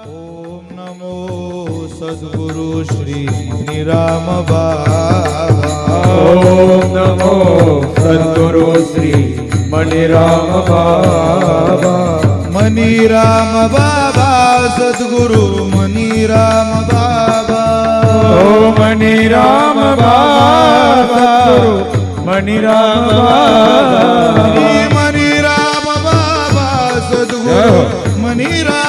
ओम नमो सद्गुरु श्री मणिराम बाबा। ओम नमो सद्गुरु श्री मणिराम बाबा। मणिराम बाबा सद्गुरु मणिराम बाबा। ओ मणिराम बाबा सद्गुरु मणिराम बाबा। मणिराम बाबा सद्गुरु मणिराम